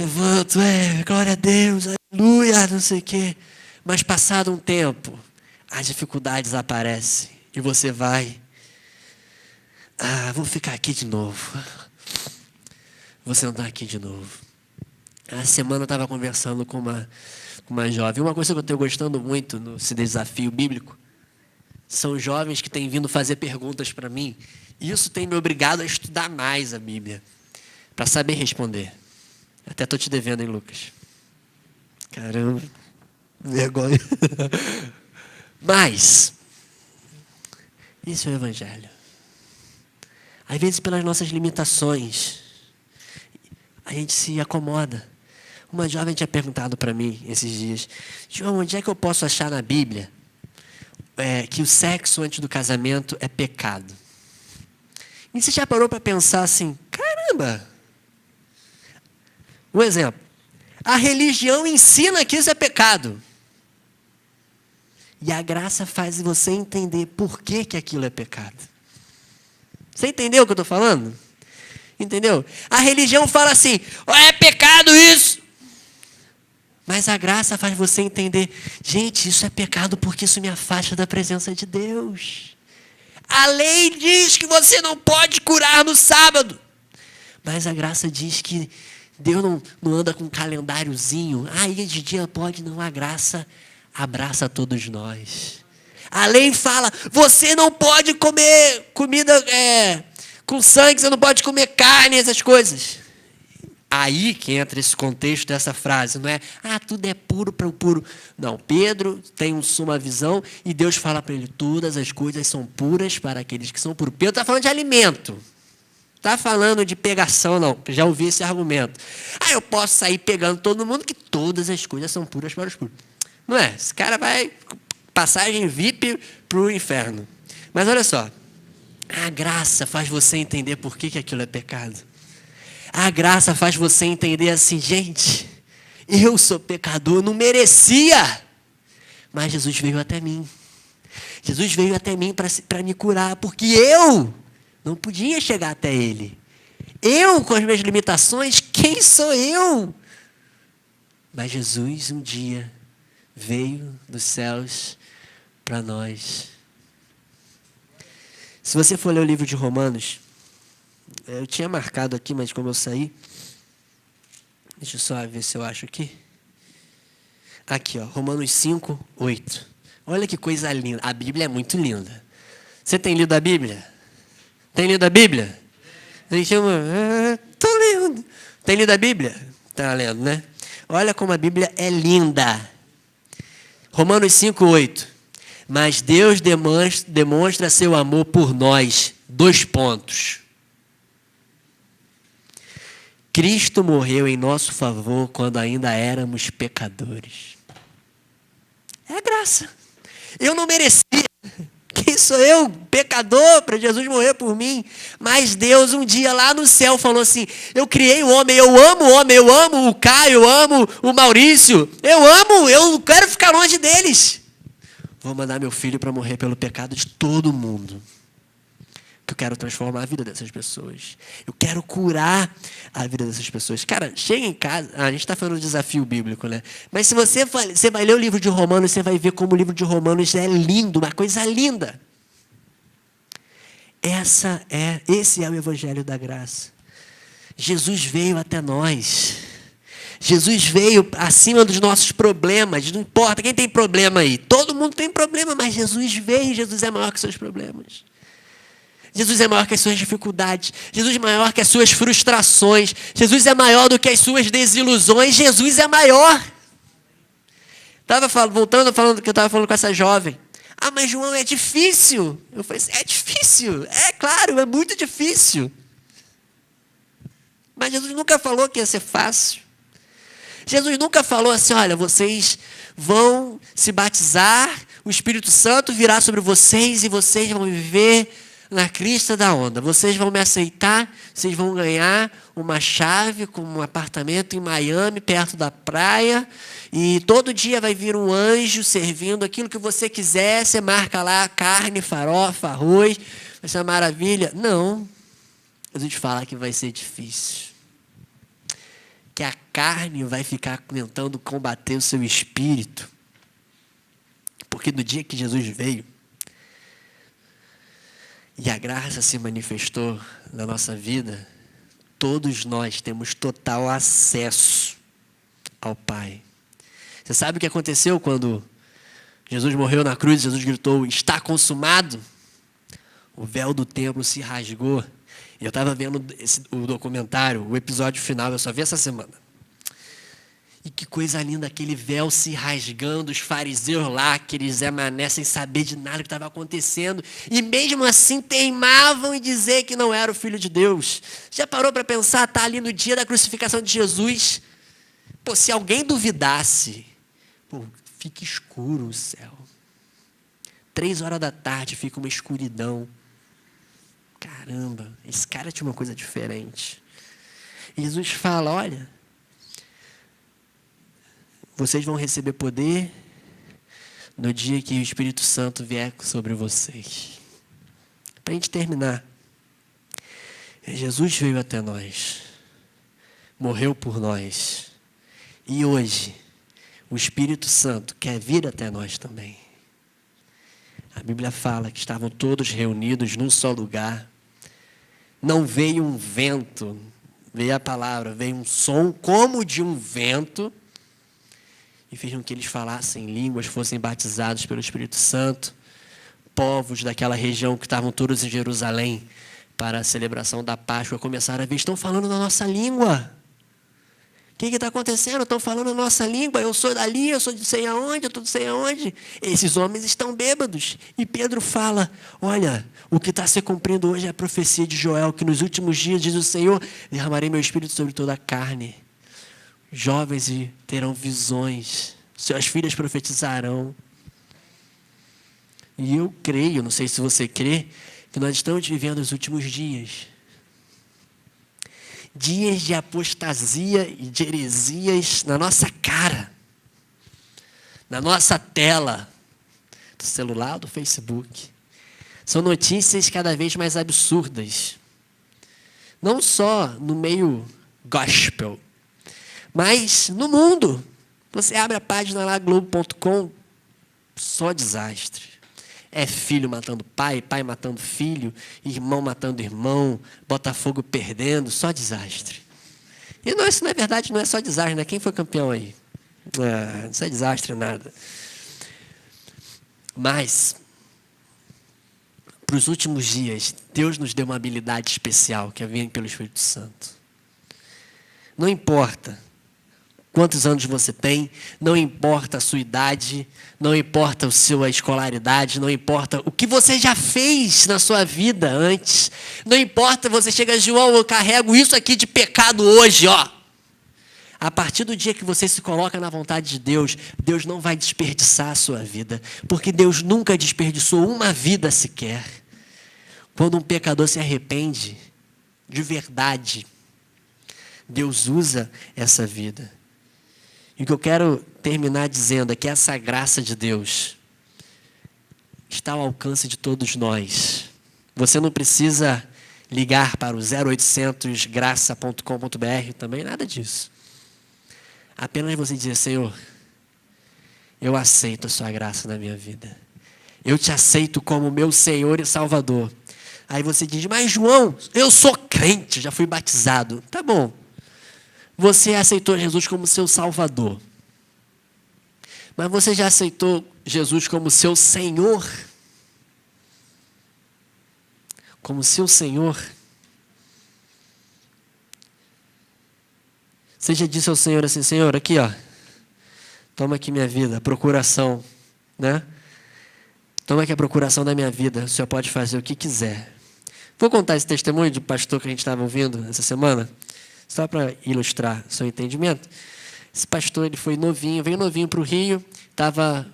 levanto, glória a Deus, aleluia, não sei o quê. Mas passado um tempo, as dificuldades aparecem e você vai, vou ficar aqui de novo. Vou sentar aqui de novo. A semana eu estava conversando com uma jovem. Uma coisa que eu estou gostando muito nesse desafio bíblico são jovens que têm vindo fazer perguntas para mim. E isso tem me obrigado a estudar mais a Bíblia, para saber responder. Até estou te devendo, hein, Lucas? Caramba, vergonha. Mas, isso é o Evangelho. Às vezes, pelas nossas limitações, a gente se acomoda. Uma jovem tinha perguntado para mim esses dias: João, onde é que eu posso achar na Bíblia que o sexo antes do casamento é pecado? E você já parou para pensar assim, caramba! Um exemplo. A religião ensina que isso é pecado. E a graça faz você entender por que aquilo é pecado. Você entendeu o que eu estou falando? Entendeu? A religião fala assim, é pecado isso. Mas a graça faz você entender, gente, isso é pecado porque isso me afasta da presença de Deus. A lei diz que você não pode curar no sábado. Mas a graça diz que Deus não anda com um calendáriozinho. Aí de dia pode, não. A graça abraça todos nós. A lei fala, você não pode comer comida com sangue, você não pode comer carne, essas coisas. Aí que entra esse contexto dessa frase, não é? Tudo é puro para o puro. Não, Pedro tem uma visão e Deus fala para ele, todas as coisas são puras para aqueles que são puros. Pedro está falando de alimento. Está falando de pegação, não. Já ouvi esse argumento. Eu posso sair pegando todo mundo que todas as coisas são puras para os puros. Não é? Esse cara vai passagem VIP para o inferno. Mas olha só. A graça faz você entender por que aquilo é pecado. A graça faz você entender assim, gente, eu sou pecador, não merecia. Mas Jesus veio até mim. Jesus veio até mim para me curar, porque eu não podia chegar até Ele. Eu, com as minhas limitações, quem sou eu? Mas Jesus um dia veio dos céus para nós. Se você for ler o livro de Romanos, eu tinha marcado aqui, mas como eu saí, deixa eu só ver se eu acho aqui. Aqui, ó, Romanos 5, 8. Olha que coisa linda. A Bíblia é muito linda. Você tem lido a Bíblia? Tem lido a Bíblia? Estou lendo. Tem lido a Bíblia? Está lendo, né? Olha como a Bíblia é linda. Romanos 5, 8. Mas Deus demonstra seu amor por nós. 2 pontos. Cristo morreu em nosso favor quando ainda éramos pecadores. É graça. Eu não merecia. Quem sou eu, pecador, para Jesus morrer por mim? Mas Deus um dia lá no céu falou assim, eu criei o homem, eu amo o Caio, eu amo o Maurício, eu quero ficar longe deles. Vou mandar meu filho para morrer pelo pecado de todo mundo. Eu quero transformar a vida dessas pessoas. Eu quero curar a vida dessas pessoas. Cara, chega em casa... a gente está falando de desafio bíblico, né? Mas se você vai ler o livro de Romanos, você vai ver como o livro de Romanos é lindo, uma coisa linda. Esse é o Evangelho da Graça. Jesus veio até nós. Jesus veio acima dos nossos problemas. Não importa quem tem problema aí. Todo mundo tem problema, mas Jesus veio. Jesus é maior que seus problemas. Jesus é maior que as suas dificuldades. Jesus é maior que as suas frustrações. Jesus é maior do que as suas desilusões. Jesus é maior. Voltando falando que eu estava falando com essa jovem. Mas João, é difícil. Eu falei assim, é difícil. É claro, é muito difícil. Mas Jesus nunca falou que ia ser fácil. Jesus nunca falou assim, olha, vocês vão se batizar, o Espírito Santo virá sobre vocês e vocês vão viver na crista da onda. Vocês vão me aceitar, vocês vão ganhar uma chave com um apartamento em Miami, perto da praia, e todo dia vai vir um anjo servindo aquilo que você quiser, você marca lá carne, farofa, arroz, vai ser uma maravilha. Não. Jesus fala que vai ser difícil. que a carne vai ficar tentando combater o seu espírito. Porque no dia que Jesus veio, e a graça se manifestou na nossa vida, todos nós temos total acesso ao Pai. Você sabe o que aconteceu quando Jesus morreu na cruz? Jesus gritou: está consumado. O véu do templo se rasgou. Eu estava vendo o documentário, o episódio final, eu só vi essa semana. E que coisa linda, aquele véu se rasgando, os fariseus lá, aqueles Zé Mané, sem saber de nada que estava acontecendo, e mesmo assim teimavam em dizer que não era o Filho de Deus. Já parou para pensar, tá ali no dia da crucificação de Jesus? Pô, se alguém duvidasse, pô, fica escuro o céu. 3 horas da tarde fica uma escuridão. Caramba, esse cara tinha uma coisa diferente. E Jesus fala: olha, vocês vão receber poder no dia que o Espírito Santo vier sobre vocês. Para a gente terminar, Jesus veio até nós, morreu por nós, e hoje o Espírito Santo quer vir até nós também. A Bíblia fala que estavam todos reunidos num só lugar. Não veio um vento, veio a palavra, veio um som como de um vento, e fez com que eles falassem línguas, fossem batizados pelo Espírito Santo. Povos daquela região que estavam todos em Jerusalém para a celebração da Páscoa começaram a ver: estão falando na nossa língua. O que está acontecendo? Estão falando a nossa língua. Eu sou dali, eu sou de sei aonde, eu estou de sei aonde. Esses homens estão bêbados. E Pedro fala: olha, o que está se cumprindo hoje é a profecia de Joel, que nos últimos dias, diz o Senhor, derramarei meu espírito sobre toda a carne. Jovens terão visões, suas filhas profetizarão. E eu creio, não sei se você crê, que nós estamos vivendo os últimos dias. Dias de apostasia e de heresias na nossa cara, na nossa tela, do celular, do Facebook. São notícias cada vez mais absurdas. Não só no meio gospel, mas no mundo. Você abre a página lá, globo.com, só desastre. É filho matando pai, pai matando filho, irmão matando irmão, Botafogo perdendo, só desastre. E não, isso na verdade não é só desastre, né? Quem foi campeão aí? Isso é desastre nada. Mas, para os últimos dias, Deus nos deu uma habilidade especial, que vem pelo Espírito Santo. Não importa quantos anos você tem, não importa a sua idade, não importa a sua escolaridade, não importa o que você já fez na sua vida antes, não importa, você chega: João, eu carrego isso aqui de pecado hoje, ó. A partir do dia que você se coloca na vontade de Deus, Deus não vai desperdiçar a sua vida, porque Deus nunca desperdiçou uma vida sequer. Quando um pecador se arrepende, de verdade, Deus usa essa vida. E o que eu quero terminar dizendo é que essa graça de Deus está ao alcance de todos nós. Você não precisa ligar para o 0800 graça.com.br, também nada disso. Apenas você dizer: Senhor, eu aceito a sua graça na minha vida. Eu te aceito como meu Senhor e Salvador. Aí você diz: mas João, eu sou crente, já fui batizado. Tá bom. Você aceitou Jesus como seu Salvador. Mas você já aceitou Jesus como seu Senhor? Como seu Senhor? Você já disse ao Senhor assim: Senhor, aqui ó, toma aqui minha vida, a procuração, né? Toma aqui a procuração da minha vida, o Senhor pode fazer o que quiser. Vou contar esse testemunho do pastor que a gente estava ouvindo essa semana, só para ilustrar o seu entendimento. Esse pastor, ele foi novinho, veio novinho para o Rio, estava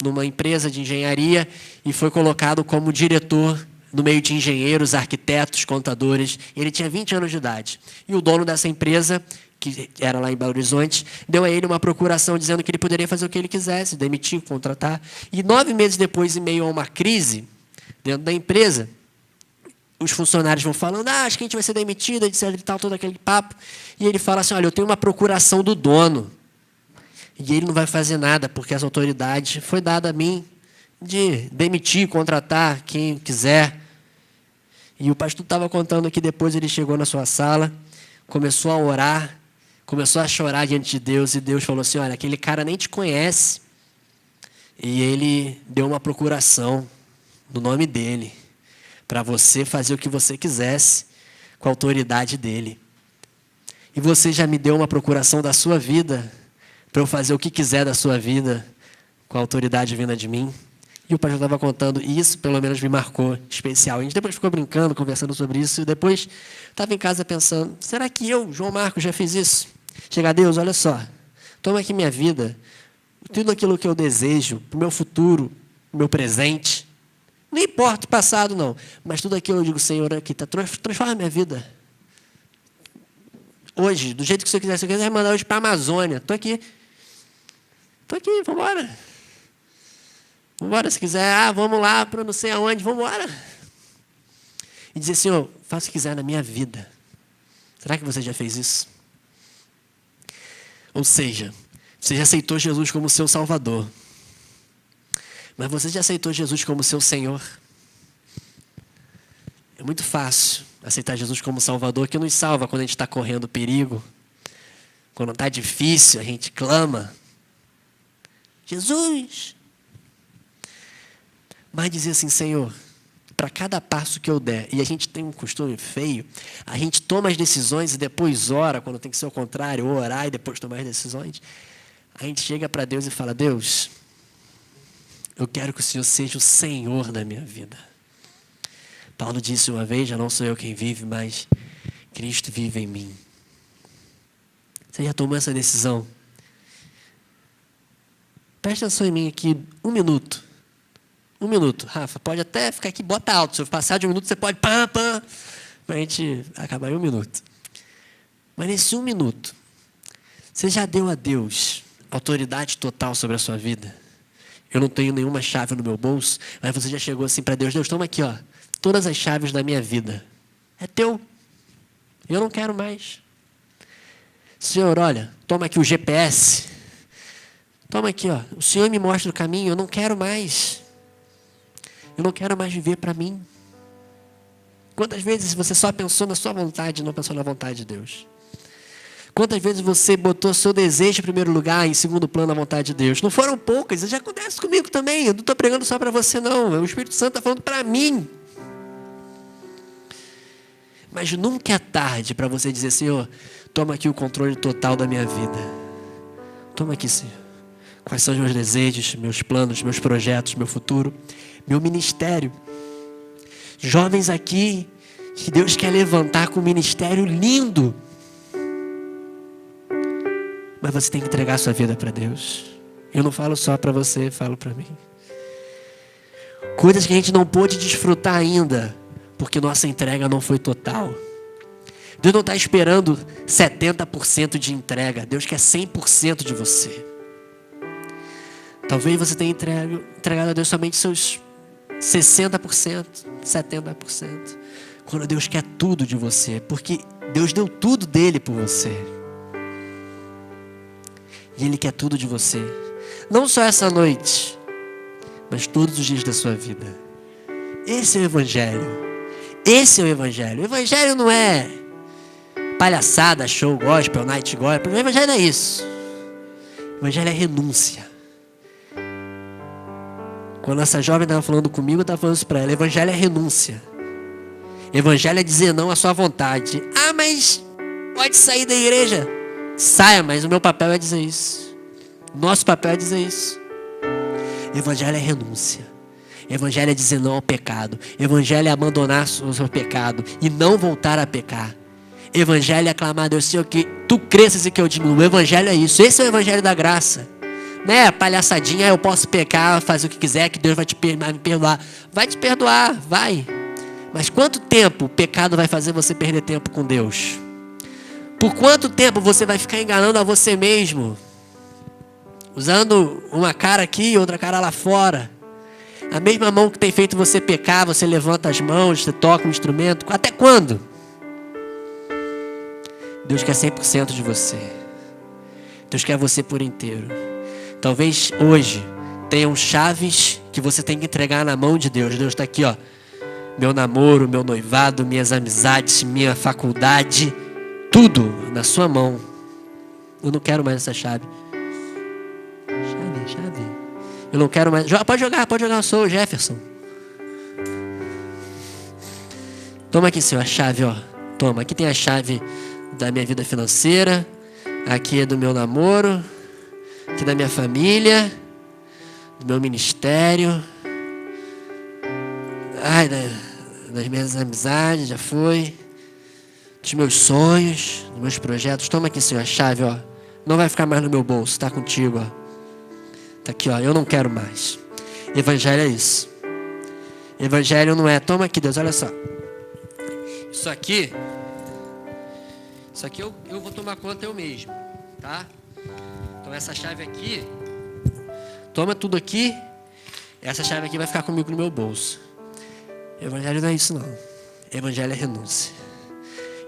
numa empresa de engenharia e foi colocado como diretor no meio de engenheiros, arquitetos, contadores. Ele tinha 20 anos de idade. E o dono dessa empresa, que era lá em Belo Horizonte, deu a ele uma procuração dizendo que ele poderia fazer o que ele quisesse, demitir, contratar. E 9 meses depois, em meio a uma crise dentro da empresa, os funcionários vão falando, acho que a gente vai ser demitido, etc e tal, todo aquele papo. E ele fala assim, olha, eu tenho uma procuração do dono. E ele não vai fazer nada, porque essa autoridade foi dada a mim de demitir, contratar quem quiser. E o pastor estava contando que depois ele chegou na sua sala, começou a orar, começou a chorar diante de Deus, e Deus falou assim, olha, aquele cara nem te conhece. E ele deu uma procuração no nome dele, para você fazer o que você quisesse com a autoridade dele. E você já me deu uma procuração da sua vida, para eu fazer o que quiser da sua vida, com a autoridade vinda de mim. E o pastor estava contando, e isso pelo menos me marcou especial. A gente depois ficou brincando, conversando sobre isso, e depois estava em casa pensando, será que eu, João Marcos, já fiz isso? Chega a Deus, olha só, toma aqui minha vida, tudo aquilo que eu desejo, para o meu futuro, o meu presente, não importa o passado não, mas tudo aquilo eu digo, Senhor, aqui, transforma a minha vida. Hoje, do jeito que você quiser, se você quiser mandar hoje para a Amazônia, estou aqui, vamos embora. Vamos embora, se quiser, vamos lá para não sei aonde, vamos embora. E dizer, Senhor, faça o que quiser na minha vida. Será que você já fez isso? Ou seja, você já aceitou Jesus como seu Salvador. Mas você já aceitou Jesus como seu Senhor? É muito fácil aceitar Jesus como Salvador, que nos salva quando a gente está correndo perigo. Quando está difícil, a gente clama. Jesus! Mas dizer assim, Senhor, para cada passo que eu der, e a gente tem um costume feio, a gente toma as decisões e depois ora, quando tem que ser o contrário, orar e depois tomar as decisões, a gente chega para Deus e fala, Deus, eu quero que o Senhor seja o Senhor da minha vida. Paulo disse uma vez, já não sou eu quem vive, mas Cristo vive em mim. Você já tomou essa decisão? Presta atenção em mim aqui, 1 minuto. 1 minuto. Rafa, pode até ficar aqui, bota alto. Se eu passar de 1 minuto, você pode para a gente acabar em 1 minuto. Mas nesse 1 minuto, você já deu a Deus autoridade total sobre a sua vida? Eu não tenho nenhuma chave no meu bolso, mas você já chegou assim para Deus, Deus, toma aqui, ó, todas as chaves da minha vida. É teu. Eu não quero mais. Senhor, olha, toma aqui o GPS. Toma aqui, ó, o Senhor me mostra o caminho, eu não quero mais. Eu não quero mais viver para mim. Quantas vezes você só pensou na sua vontade e não pensou na vontade de Deus? Quantas vezes você botou seu desejo em primeiro lugar, em segundo plano a vontade de Deus? Não foram poucas, isso já acontece comigo também. Eu não estou pregando só para você não, o Espírito Santo está falando para mim. Mas nunca é tarde para você dizer, Senhor, toma aqui o controle total da minha vida. Toma aqui, Senhor. Quais são os meus desejos, meus planos, meus projetos, meu futuro, meu ministério. Jovens aqui, que Deus quer levantar com um ministério lindo. Mas você tem que entregar a sua vida para Deus. Eu não falo só para você, falo para mim. Coisas que a gente não pôde desfrutar ainda, porque nossa entrega não foi total. Deus não está esperando 70% de entrega. Deus quer 100% de você. Talvez você tenha entregado a Deus somente seus 60%, 70%. Quando Deus quer tudo de você, porque Deus deu tudo dele por você. E Ele quer tudo de você. Não só essa noite, mas todos os dias da sua vida. Esse é o Evangelho. Esse é o Evangelho. O Evangelho não é palhaçada, show, gospel, night gospel. O Evangelho não é isso. O Evangelho é renúncia. Quando essa jovem estava falando comigo, eu estava falando isso para ela. Evangelho é renúncia. Evangelho é dizer não à sua vontade. Ah, mas pode sair da igreja. Saia, mas o meu papel é dizer isso. Nosso papel é dizer isso. Evangelho é renúncia. Evangelho é dizer não ao pecado. Evangelho é abandonar o seu pecado e não voltar a pecar. Evangelho é clamar a Deus, Senhor, que tu cresças e que eu diminua. O Evangelho é isso. Esse é o Evangelho da graça. Não é palhaçadinha, eu posso pecar, fazer o que quiser, que Deus vai me perdoar. Vai te perdoar, vai. Mas quanto tempo o pecado vai fazer você perder tempo com Deus? Por quanto tempo você vai ficar enganando a você mesmo? Usando uma cara aqui e outra cara lá fora. A mesma mão que tem feito você pecar, você levanta as mãos, você toca um instrumento. Até quando? Deus quer 100% de você. Deus quer você por inteiro. Talvez hoje tenham chaves que você tem que entregar na mão de Deus. Deus está aqui, ó. Meu namoro, meu noivado, minhas amizades, minha faculdade, tudo na sua mão. Eu não quero mais essa chave. Chave. Eu não quero mais. Pode jogar, eu sou o Jefferson. Toma aqui, Senhor, a chave, ó. Toma, aqui tem a chave da minha vida financeira. Aqui é do meu namoro. Aqui da minha família. Do meu ministério. Ai, das minhas amizades, já foi. Dos meus sonhos, dos meus projetos. Toma aqui, Senhor, a chave, ó. Não vai ficar mais no meu bolso, tá contigo, ó. Tá aqui, ó, eu não quero mais. Evangelho é isso. Evangelho não é, toma aqui, Deus, olha só. Isso aqui eu vou tomar conta eu mesmo, tá? Então essa chave aqui, toma tudo aqui. Essa chave aqui vai ficar comigo no meu bolso. Evangelho não é isso, não. Evangelho é renúncia.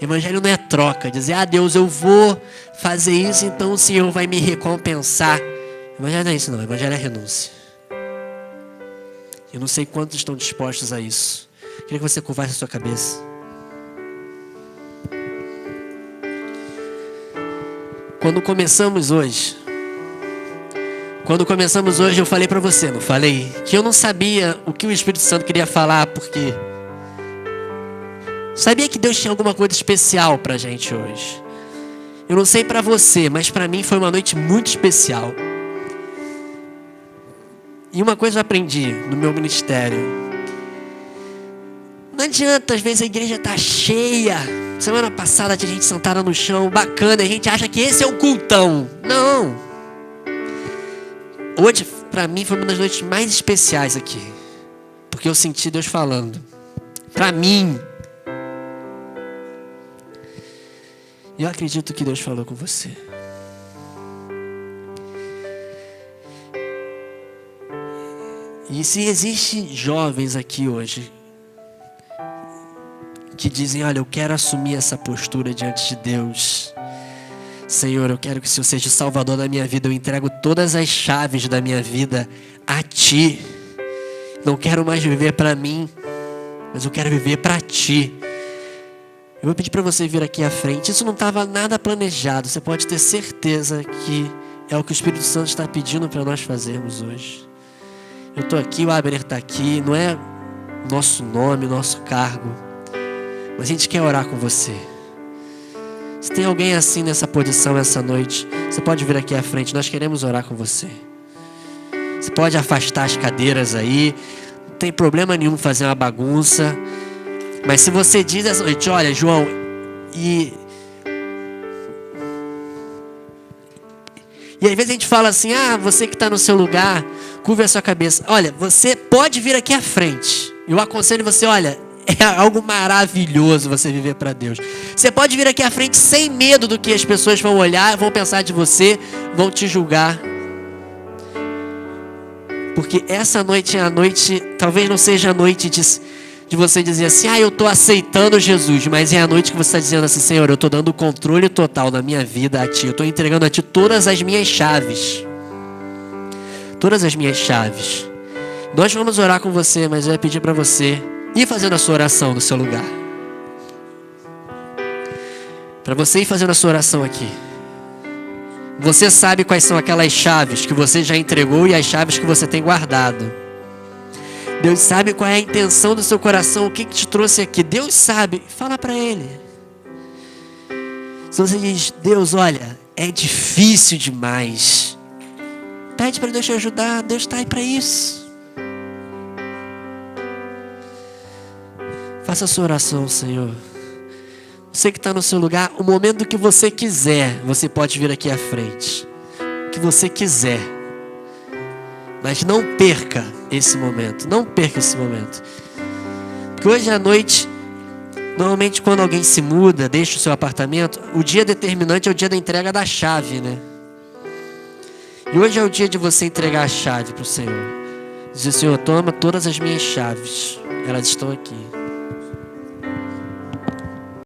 Evangelho não é troca, dizer, Deus, eu vou fazer isso, então o Senhor vai me recompensar. Evangelho não é isso, não. Evangelho é renúncia. Eu não sei quantos estão dispostos a isso. Queria que você curvasse a sua cabeça. Quando começamos hoje, eu falei para você, não falei? Que eu não sabia o que o Espírito Santo queria falar, porque sabia que Deus tinha alguma coisa especial pra gente hoje. Eu não sei pra você, mas pra mim foi uma noite muito especial. E uma coisa eu aprendi no meu ministério. Não adianta, às vezes a igreja tá cheia. Semana passada tinha gente sentada no chão, bacana, e a gente acha que esse é o cultão. Não. Hoje, pra mim, foi uma das noites mais especiais aqui. Porque eu senti Deus falando. Pra mim. Eu acredito que Deus falou com você. E se existem jovens aqui hoje que dizem, olha, eu quero assumir essa postura diante de Deus. Senhor, eu quero que o Senhor seja o Salvador da minha vida. Eu entrego todas as chaves da minha vida a Ti. Não quero mais viver para mim, mas eu quero viver para Ti. Eu vou pedir para você vir aqui à frente. Isso não estava nada planejado. Você pode ter certeza que é o que o Espírito Santo está pedindo para nós fazermos hoje. Eu estou aqui, o Abner está aqui. Não é nosso nome, nosso cargo, mas a gente quer orar com você. Se tem alguém assim nessa posição essa noite, você pode vir aqui à frente. Nós queremos orar com você. Você pode afastar as cadeiras aí. Não tem problema nenhum fazer uma bagunça. Mas se você diz essa noite, olha, João, e às vezes a gente fala assim, você que está no seu lugar, curva a sua cabeça. Olha, você pode vir aqui à frente. Eu aconselho você, olha, é algo maravilhoso você viver para Deus. Você pode vir aqui à frente sem medo do que as pessoas vão olhar, vão pensar de você, vão te julgar. Porque essa noite é a noite, talvez não seja a noite de você dizer assim, eu estou aceitando Jesus, mas é a noite que você está dizendo assim, Senhor, eu estou dando o controle total da minha vida a Ti. Eu estou entregando a Ti todas as minhas chaves. Todas as minhas chaves. Nós vamos orar com você, mas eu ia pedir para você ir fazendo a sua oração no seu lugar. Para você ir fazendo a sua oração aqui. Você sabe quais são aquelas chaves que você já entregou e as chaves que você tem guardado. Deus sabe qual é a intenção do seu coração, o que te trouxe aqui. Deus sabe, fala para Ele. Se você diz, Deus, olha, é difícil demais, pede para Deus te ajudar. Deus está aí para isso. Faça a sua oração, Senhor. Você que está no seu lugar, o momento que você quiser, você pode vir aqui à frente. O que você quiser. Mas não perca esse momento. Não perca esse momento. Porque hoje à noite, normalmente quando alguém se muda, deixa o seu apartamento, o dia determinante é o dia da entrega da chave, né? E hoje é o dia de você entregar a chave para o Senhor. Diz o Senhor, toma todas as minhas chaves. Elas estão aqui.